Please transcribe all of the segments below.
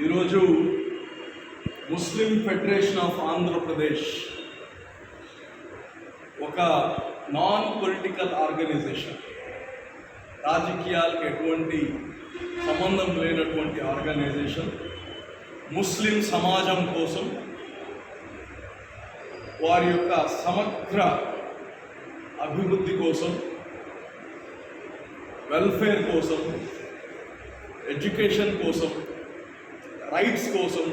ఈరోజు ముస్లిం federation of Andhra Pradesh ఒక non political organisation, రాజకీయాలకు ఎటువంటి సంబంధం లేనటువంటి ఆర్గనైజేషన్ ముస్లిం సమాజం కోసం, వారి యొక్క సమగ్ర అభివృద్ధి కోసం, వెల్ఫేర్ కోసం, ఎడ్యుకేషన్ కోసం, రైట్స్ కోసం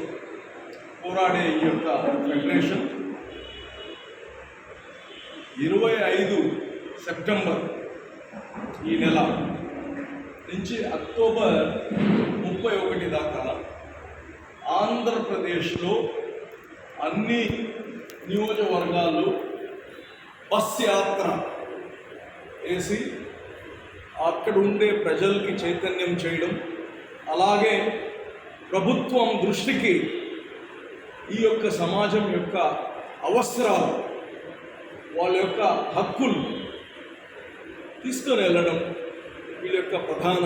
పోరాడే ఈ యొక్క ఫెడరేషన్ 25 సెప్టెంబర్ ఈ నెల నుంచి అక్టోబర్ 31 దాకా ఆంధ్రప్రదేశ్లో అన్ని నియోజకవర్గాల్లో బస్ యాత్ర వేసి అక్కడ ఉండే ప్రజలకి చైతన్యం చేయడం, అలాగే ప్రభుత్వం దృష్టికి ఈ యొక్క సమాజం యొక్క అవసరాలు, వాళ్ళ యొక్క హక్కులు తీసుకొని వెళ్ళడం వీళ్ళ యొక్క ప్రధాన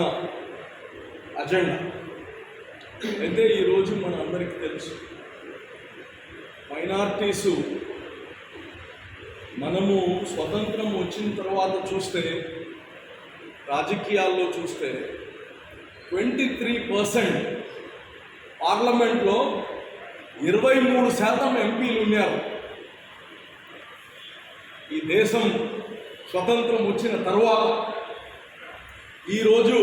అజెండా. అయితే ఈరోజు మన అందరికీ తెలుసు, మైనారిటీసు మనము స్వతంత్రం వచ్చిన తర్వాత చూస్తే, రాజకీయాల్లో చూస్తే 23% పార్లమెంట్లో 23% ఎంపీలు ఉన్నారు. ఈ దేశం స్వతంత్రం వచ్చిన తర్వాత ఈరోజు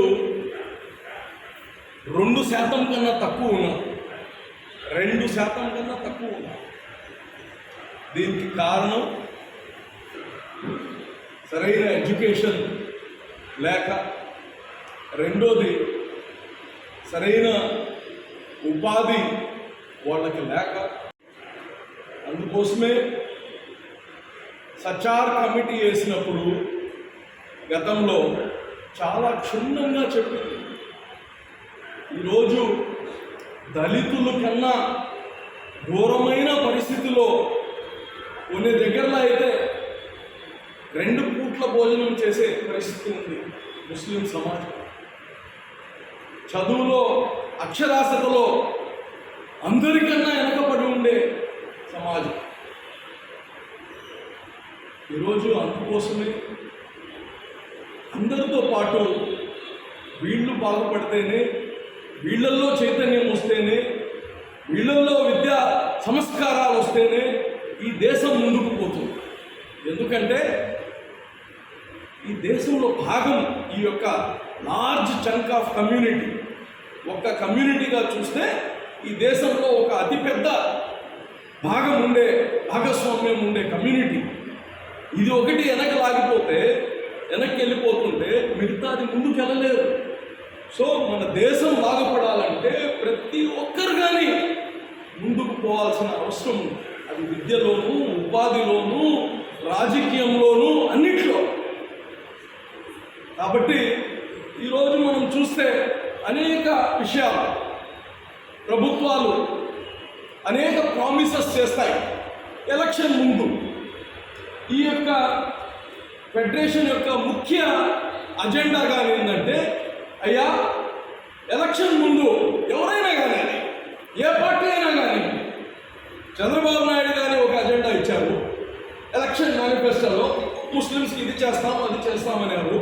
2% కన్నా తక్కువ ఉన్నారు, 2% కన్నా తక్కువ ఉన్నారు. దీనికి కారణం సరైన ఎడ్యుకేషన్ లేక, రెండోది సరైన ఉపాధి వాళ్ళకి లేక. అందుకోసమే సచార్ కమిటీ వేసినప్పుడు గతంలో చాలా క్షుణ్ణంగా చెప్పింది. ఈరోజు దళితుల కన్నా ఘోరమైన పరిస్థితిలో కొన్ని దగ్గరలో అయితే 2 పూట్ల భోజనం చేసే పరిస్థితి ఉంది ముస్లిం సమాజం. చదువులో, అక్షరాస్యతలో అందరికన్నా వెనకబడి ఉండే సమాజం. ఈరోజు అందుకోసమే అందరితో పాటు వీళ్ళు బాగుపడితేనే, వీళ్ళల్లో చైతన్యం వస్తేనే, వీళ్ళల్లో విద్యా సంస్కారాలు వస్తేనే ఈ దేశం ముందుకు పోతుంది. ఎందుకంటే ఈ దేశంలో భాగం ఈ యొక్క లార్జ్ చంక్ ఆఫ్ కమ్యూనిటీ, ఒక కమ్యూనిటీగా చూస్తే ఈ దేశంలో ఒక అతిపెద్ద భాగం ఉండే, భాగస్వామ్యం ఉండే కమ్యూనిటీ. ఇది ఒకటి వెనక్కి వెళ్ళిపోతుంటే మిగతాది ముందుకు వెళ్ళలేరు. సో మన దేశం బాగుపడాలంటే ప్రతి ఒక్కరు కానీ ముందుకు పోవాల్సిన అవసరం ఉంది. అది విద్యలోనూ, ఉపాధిలోనూ, రాజకీయంలోనూ, అన్నిట్లో. కాబట్టి ఈరోజు మనం చూస్తే అనేక విషయాలు, ప్రభుత్వాలు అనేక ప్రామిసెస్ చేస్తాయి ఎలక్షన్ ముందు. ఈ యొక్క ఫెడరేషన్ యొక్క ముఖ్య అజెండా కానీ ఏంటంటే, అయ్యా ఎలక్షన్ ముందు ఎవరైనా కానీ, ఏ పార్టీ అయినా కానీ, చంద్రబాబు నాయుడు గారు ఒక అజెండా ఇచ్చారు ఎలక్షన్ మేనిఫెస్టోలో, ముస్లిమ్స్కి ఇది చేస్తాం అది చేస్తామన్నారు.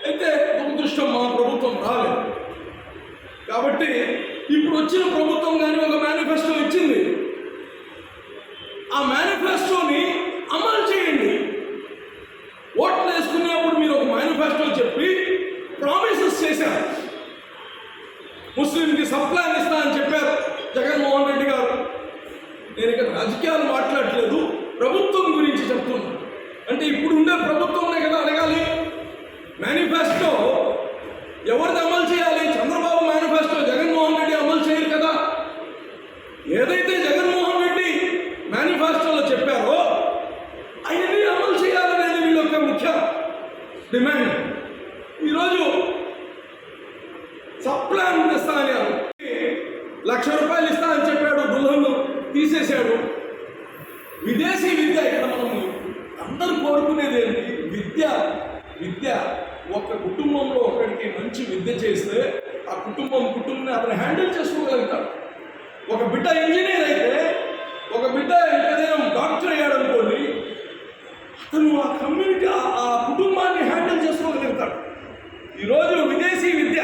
అయితే దురదృష్టం మా ప్రభుత్వం రాలేదు. కాబట్టి ఇప్పుడు వచ్చిన ప్రభుత్వం కానీ ఒక మేనిఫెస్టో ఇచ్చింది. ఆ మేనిఫెస్టోని అమలు చేయండి. ఓట్లు వేసుకునేప్పుడు మీరు ఒక మేనిఫెస్టో చెప్పి ప్రామిసెస్ చేశారు. ముస్లింకి సప్లాన్ ఇస్తా అని చెప్పారు జగన్మోహన్ రెడ్డి గారు. నేను ఇక్కడ రాజకీయాలు మాట్లాడలేదు, ప్రభుత్వం గురించి చెప్తున్నాను. అంటే ఇప్పుడు ఉండే ప్రభుత్వంనే కదా అడగాలి. మేనిఫెస్టో ఎవరిది అమలు చేయాలి? చంద్రబాబు మేనిఫెస్టో జగన్మోహన్ రెడ్డి అమలు చేయరు కదా. ఏదైతే జగన్మోహన్ రెడ్డి మేనిఫెస్టోలో చెప్పారో అవన్నీ అమలు చేయాలనేది వీళ్ళ యొక్క ముఖ్య డిమాండ్. ఈరోజు సప్లాన్ ఇస్తా అని ₹1,00,000 ఇస్తా అని చెప్పాడు, దుల్హన్ను తీసేశాడు. విదేశీ విద్య ఇక్కడ మనం అందరూ కోరుకునేది ఏంటి? విద్య ఒక కుటుంబంలో ఒకరికి మంచి విద్య చేస్తే ఆ కుటుంబాన్ని అతను హ్యాండిల్ చేసుకోగలుగుతాడు. ఒక బిడ్డ ఇంజనీర్ అయితే, ఒక బిడ్డ ఏదైనా డాక్టర్ అయ్యాడు అనుకోండి, అతను ఆ కమ్యూనిటీ ఆ కుటుంబాన్ని హ్యాండిల్ చేసుకోగలుగుతాడు. ఈరోజు విదేశీ విద్య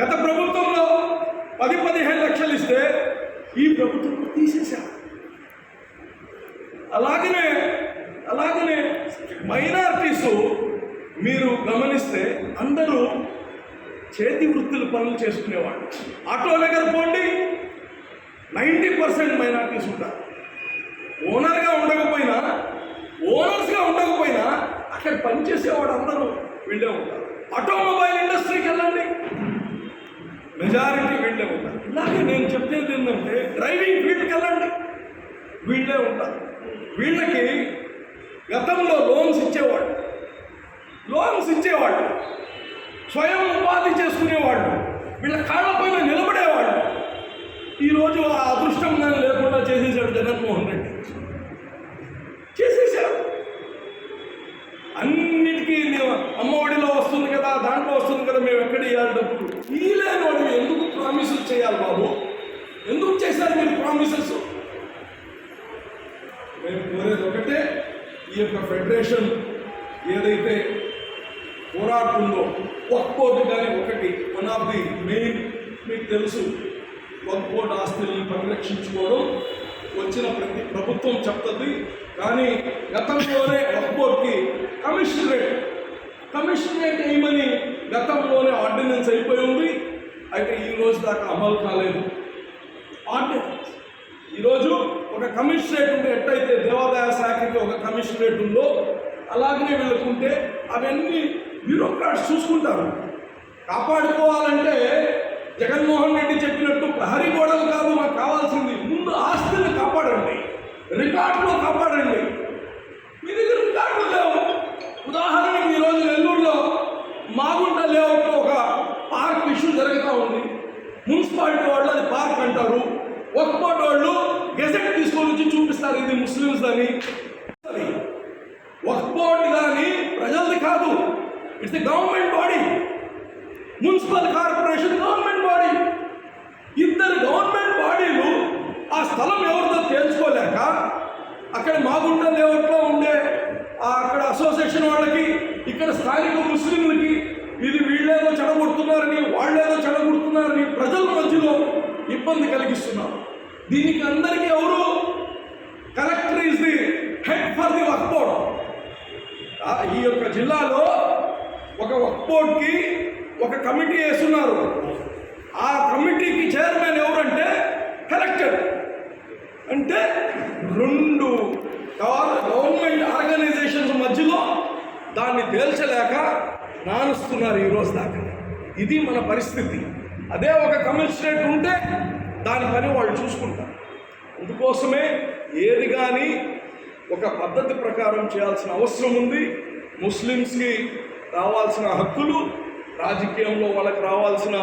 గత ప్రభుత్వంలో 10-15 లక్షలు ఇస్తే ఈ ప్రభుత్వం తీసేశారు. అలాగనే మైనారిటీస్ మీరు గమనిస్తే అందరూ చేతి వృత్తుల పనులు చేసుకునేవాళ్ళు. ఆటో దగ్గర పోండి, 90% మైనారిటీస్ ఉంటారు. ఓనర్స్గా ఉండకపోయినా అక్కడ పనిచేసేవాడు అందరూ వీళ్ళే ఉంటారు. ఆటోమొబైల్ ఇండస్ట్రీకి వెళ్ళండి, మెజారిటీ వీళ్ళే ఉంటారు. ఇలాగే నేను చెప్పేది ఏంటంటే డ్రైవింగ్ ఫీల్డ్కి వెళ్ళండి, వీళ్ళే ఉంటారు. వీళ్ళకి గతంలో లోన్స్ ఇచ్చేవాళ్ళు, స్వయం ఉపాధి చేసుకునేవాళ్ళు, వీళ్ళ కాళ్ళపైన నిలబడేవాళ్ళు. ఈరోజు ఆ అదృష్టం నేను లేకుండా చేసేసాడు జగన్మోహన్ రెడ్డి. చేసేసాడు. అన్నిటికీ అమ్మఒడిలో వస్తుంది కదా, దాంట్లో వస్తుంది కదా, మేము ఎక్కడ ఇవ్వాలి డబ్బులు? ఈ లేని వాడు ఎందుకు ప్రామిసెస్ చేయాలి బాబు? ఎందుకు చేశారు మీరు ప్రామిసెస్? మేము కోరేది ఒకటే, ఈ యొక్క ఫెడరేషన్ ఏదైతే పోరాడుతుందో వక్ఫ్ బోర్డు కానీ ఒకటి వన్ ఆఫ్ ది మెయిన్, మీకు తెలుసు, వక్ఫ్ బోర్డు ఆస్తులను పరిరక్షించుకోవడం వచ్చిన ప్రతి ప్రభుత్వం చెప్తుంది. కానీ గతంలోనే వక్ఫ్ బోర్డుకి కమిషనరేట్ వేయమని గతంలోనే ఆర్డినెన్స్ అయిపోయి ఉంది. అయితే ఈ రోజు దాకా అమలు కాలేదు ఆర్డినెన్స్. ఈరోజు ఒక కమిషనరేట్ ఉంటే ఎట్టయితే దేవాదాయ శాఖకి ఒక కమిషనరేట్ ఉందో అలాగనే వీళ్ళకుంటే అవన్నీ బ్యూరోక్రాట్స్ చూసుకుంటారు. కాపాడుకోవాలంటే జగన్మోహన్ రెడ్డి చెప్పినట్టు ప్రహరీ గోడలు కాదు మాకు కావాల్సింది, ముందు ఆస్తులను కాపాడండి, రికార్డులో కాపాడండి. మీ దగ్గర రికార్డులు లేవు. ఉదాహరణకు ఈరోజు నెల్లూరులో మాగుంట లేఅవుట్లో ఒక పార్క్ ఇష్యూ జరుగుతూ ఉంది. మున్సిపాలిటీ వాళ్ళు అది పార్క్ అంటారు, వక్ఫ్ బోర్డు వాళ్ళు గెజెట్ తీసుకొని వచ్చి చూపిస్తారు ఇది ముస్లిమ్స్ అని. వక్ఫ్ బోర్డు కానీ ప్రజలది కాదు, it's the government body. Municipal corporation government body. ఇద్దరు గవర్నమెంట్ బాడీలు ఆ స్థలం ఎవరిదో తేల్చుకోలేక అక్కడ మాగుంట లేఅవుట్లో ఉండే అక్కడ అసోసియేషన్ వాళ్ళకి, ఇక్కడ స్థానిక ముస్లింలకి ఇది వీళ్ళేదో చెడగొడుతున్నారని వాళ్ళేదో చెడగొడుతున్నారని ప్రజల మధ్యలో ఇబ్బంది కలిగిస్తున్నారు. దీనికి అందరికీ ఎవరు? Collector is the head for the Waqf board. ఈ యొక్క జిల్లాలో ఒక వక్ఫ్ బోర్డ్కి ఒక కమిటీ వేస్తున్నారు. ఆ కమిటీకి చైర్మన్ ఎవరంటే కలెక్టర్. అంటే రెండు గవర్నమెంట్ ఆర్గనైజేషన్స్ మధ్యలో దాన్ని తేల్చలేక నానుస్తున్నారు ఈరోజు దాకా. ఇది మన పరిస్థితి. అదే ఒక కమిషనరేట్ ఉంటే దాని పని వాళ్ళు చూసుకుంటారు. అందుకోసమే ఏది కానీ ఒక పద్ధతి ప్రకారం చేయాల్సిన అవసరం ఉంది. ముస్లిమ్స్కి రావాల్సిన హక్కులు, రాజకీయంలో వాళ్ళకి రావాల్సిన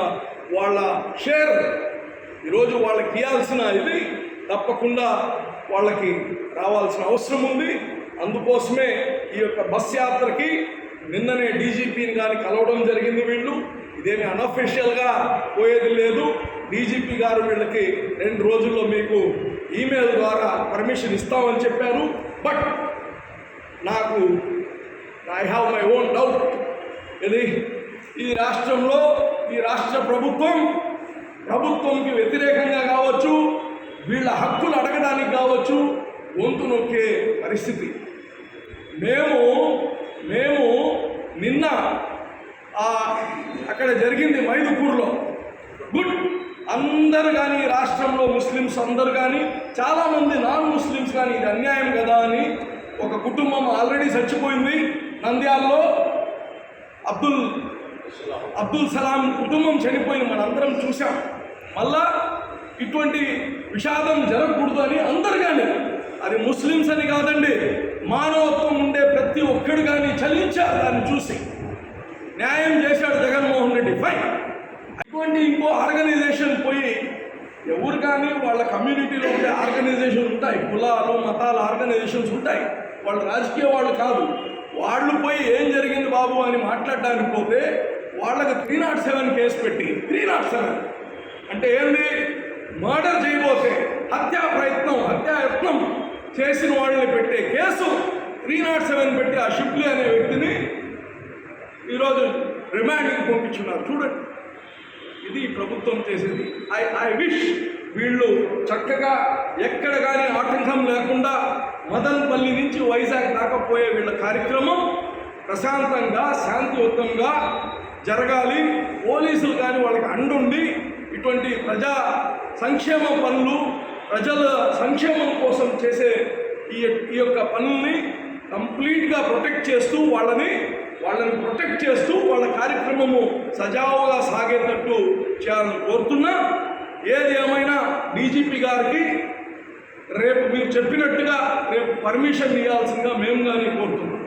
వాళ్ళ షేర్, ఈరోజు వాళ్ళకి ఇవ్వాల్సిన ఇది తప్పకుండా వాళ్ళకి రావాల్సిన అవసరం ఉంది. అందుకోసమే ఈ యొక్క బస్ యాత్రకి నిన్ననే డీజీపీని కానీ కలవడం జరిగింది. వీళ్ళు ఇదేమి అన్అఫీషియల్గా పోయేది లేదు. డీజీపీ గారు వీళ్ళకి 2 రోజుల్లో మీకు ఈమెయిల్ ద్వారా పర్మిషన్ ఇస్తామని చెప్పారు. బట్ నాకు I have my own doubt. ఇది ఈ రాష్ట్రంలో ఈ రాష్ట్ర ప్రభుత్వంకి వ్యతిరేకంగా కావచ్చు, వీళ్ళ హక్కులు అడగడానికి కావచ్చు, గొంతు నొక్కే పరిస్థితి. మేము నిన్న అక్కడ జరిగింది మైదుకూరులో. గుడ్, అందరు కానీ రాష్ట్రంలో ముస్లిమ్స్ అందరు కానీ చాలామంది నాన్ ముస్లిమ్స్ కానీ ఇది అన్యాయం కదా అని ఒక కుటుంబం ఆల్రెడీ చచ్చిపోయింది. నంద్యాలలో అబ్దుల్ సలాం కుటుంబం చనిపోయింది, మనందరం చూసాం. మళ్ళా ఇటువంటి విషాదం జరగకూడదు అని అందరు కానీ, అది ముస్లిమ్స్ అని కాదండి, మానవత్వం ఉండే ప్రతి ఒక్కడు కానీ చలించారు. దాన్ని చూసి న్యాయం చేశాడు జగన్మోహన్ రెడ్డి. ఫైన్. ఇటువంటి ఇంకో ఆర్గనైజేషన్ పోయి ఎవరు కానీ వాళ్ళ కమ్యూనిటీలో ఉండే ఆర్గనైజేషన్స్ ఉంటాయి, కులాలు మతాల ఆర్గనైజేషన్స్ ఉంటాయి, వాళ్ళు రాజకీయ వాళ్ళు కాదు. వాళ్ళు పోయి ఏం జరిగింది బాబు అని మాట్లాడడానికి పోతే వాళ్ళకి 307 కేసు పెట్టి 307 అంటే ఏంది, మర్డర్ చేయబోతే హత్యాయత్నం చేసిన వాళ్ళని పెట్టే కేసు 307 పెట్టి ఆ షిప్లీ అనే వ్యక్తిని ఈరోజు రిమాండ్కి పంపించున్నారు. చూడండి, ఇది ప్రభుత్వం చేసేది. ఐ విష్ వీళ్ళు చక్కగా ఎక్కడ కానీ ఆటంకం లేకుండా మదనపల్లి నుంచి వైజాగ్ దాకా పోయే వీళ్ళ కార్యక్రమం ప్రశాంతంగా శాంతియుతంగా జరగాలి. పోలీసులు కానీ వాళ్ళకి అండుండి ఇటువంటి ప్రజా సంక్షేమ పనులు, ప్రజల సంక్షేమం కోసం చేసే ఈ యొక్క పనుల్ని కంప్లీట్గా ప్రొటెక్ట్ చేస్తూ వాళ్ళని ప్రొటెక్ట్ చేస్తూ వాళ్ళ కార్యక్రమము సజావుగా సాగేటట్టు చేయాలని కోరుతున్నా. ఏది ఏమైనా డీజీపీ గారికి రేపు మీరు చెప్పినట్టుగా రేపు పర్మిషన్ ఇవ్వాల్సిందిగా మేము కానీ కోరుతున్నాం.